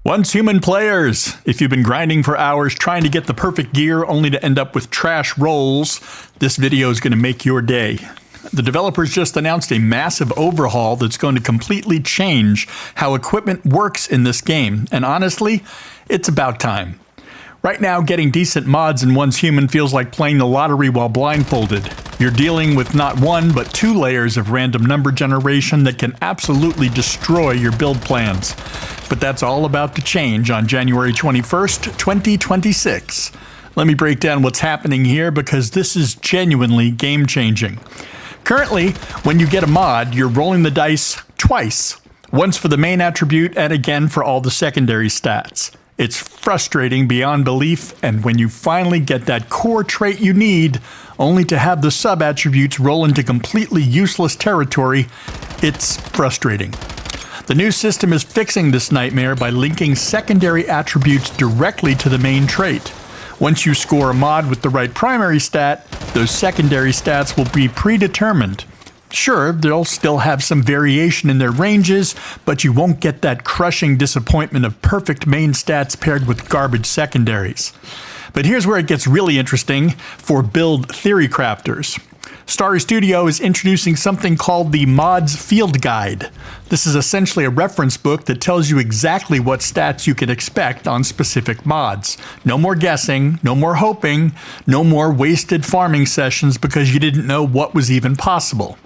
Once human players, if you've been grinding for hours trying to get the perfect gear only to end up with trash rolls, this video is going to make your day. The developers just announced a massive overhaul that's going to completely change how equipment works in this game, and honestly, it's about time. Right now, getting decent mods in Once Human feels like playing the lottery while blindfolded. You're dealing with not one, but two layers of random number generation that can absolutely destroy your build plans. But that's all about to change on January 21st, 2026. Let me break down what's happening here because this is genuinely game-changing. Currently, when you get a mod, you're rolling the dice twice. Once for the main attribute and again for all the secondary stats. It's frustrating beyond belief, and when you finally get that core trait you need, only to have the sub-attributes roll into completely useless territory, it's frustrating. The new system is fixing this nightmare by linking secondary attributes directly to the main trait. Once you score a mod with the right primary stat, those secondary stats will be predetermined. Sure, they'll still have some variation in their ranges, but you won't get that crushing disappointment of perfect main stats paired with garbage secondaries. But here's where it gets really interesting for build theory crafters. Starry Studio is introducing something called the Mods Field Guide. This is essentially a reference book that tells you exactly what stats you can expect on specific mods. No more guessing, no more hoping, no more wasted farming sessions because you didn't know what was even possible.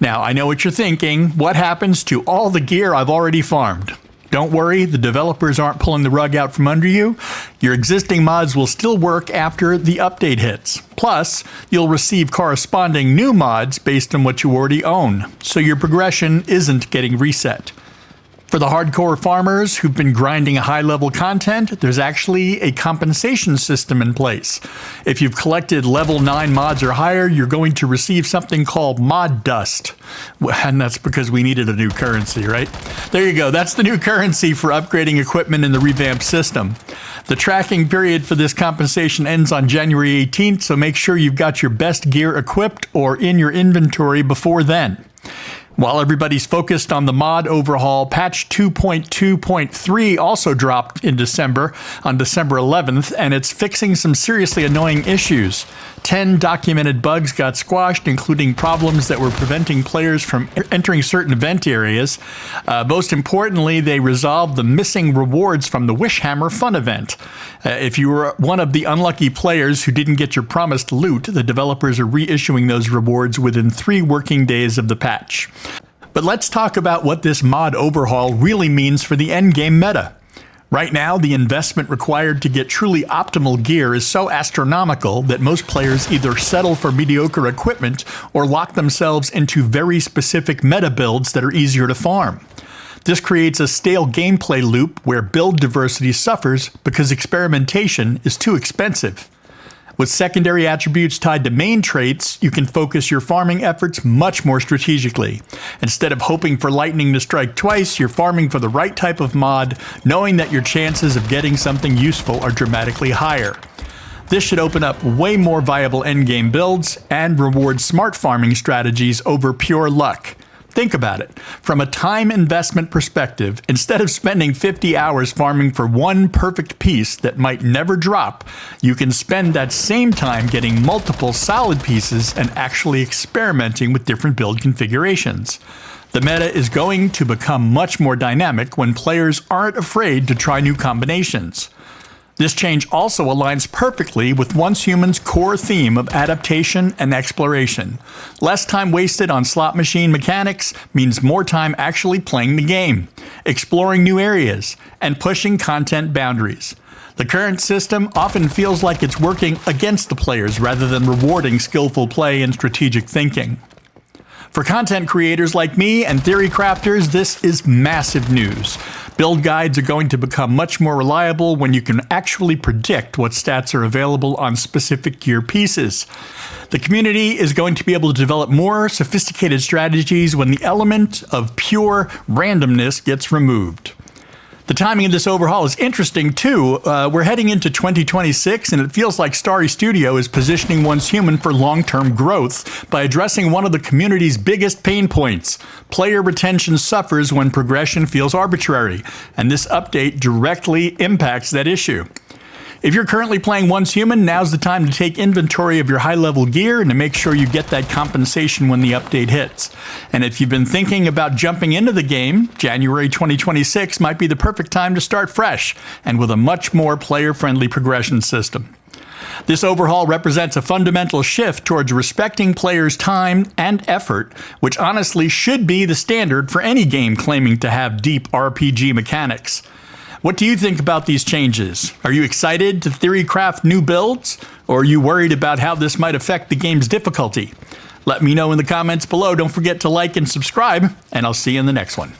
Now, I know what you're thinking. What happens to all the gear I've already farmed? Don't worry, the developers aren't pulling the rug out from under you. Your existing mods will still work after the update hits. Plus, you'll receive corresponding new mods based on what you already own, so your progression isn't getting reset. For the hardcore farmers who've been grinding high-level content, there's actually a compensation system in place. If you've collected level 9 mods or higher, you're going to receive something called mod dust. And that's because we needed a new currency, right? There you go. That's the new currency for upgrading equipment in the revamped system. The tracking period for this compensation ends on January 18th, so make sure you've got your best gear equipped or in your inventory before then. While everybody's focused on the mod overhaul, patch 2.2.3 also dropped in December, on December 11th, and it's fixing some seriously annoying issues. 10 documented bugs got squashed, including problems that were preventing players from entering certain event areas. Most importantly, they resolved the missing rewards from the Wishhammer Fun event. If you were one of the unlucky players who didn't get your promised loot, the developers are reissuing those rewards within 3 working days of the patch. But let's talk about what this mod overhaul really means for the endgame meta. Right now, the investment required to get truly optimal gear is so astronomical that most players either settle for mediocre equipment or lock themselves into very specific meta builds that are easier to farm. This creates a stale gameplay loop where build diversity suffers because experimentation is too expensive. With secondary attributes tied to main traits, you can focus your farming efforts much more strategically. Instead of hoping for lightning to strike twice, you're farming for the right type of mod, knowing that your chances of getting something useful are dramatically higher. This should open up way more viable endgame builds and reward smart farming strategies over pure luck. Think about it. From a time investment perspective, instead of spending 50 hours farming for one perfect piece that might never drop, you can spend that same time getting multiple solid pieces and actually experimenting with different build configurations. The meta is going to become much more dynamic when players aren't afraid to try new combinations. This change also aligns perfectly with Once Human's core theme of adaptation and exploration. Less time wasted on slot machine mechanics means more time actually playing the game, exploring new areas, and pushing content boundaries. The current system often feels like it's working against the players rather than rewarding skillful play and strategic thinking. For content creators like me and theory crafters, this is massive news. Build guides are going to become much more reliable when you can actually predict what stats are available on specific gear pieces. The community is going to be able to develop more sophisticated strategies when the element of pure randomness gets removed. The timing of this overhaul is interesting, too. We're heading into 2026, and it feels like Starry Studio is positioning Once Human for long-term growth by addressing one of the community's biggest pain points. Player retention suffers when progression feels arbitrary, and this update directly impacts that issue. If you're currently playing Once Human, now's the time to take inventory of your high-level gear and to make sure you get that compensation when the update hits. And if you've been thinking about jumping into the game, January 2026 might be the perfect time to start fresh and with a much more player-friendly progression system. This overhaul represents a fundamental shift towards respecting players' time and effort, which honestly should be the standard for any game claiming to have deep RPG mechanics. What do you think about these changes? Are you excited to theorycraft new builds, or are you worried about how this might affect the game's difficulty? Let me know in the comments below. Don't forget to like and subscribe, and I'll see you in the next one.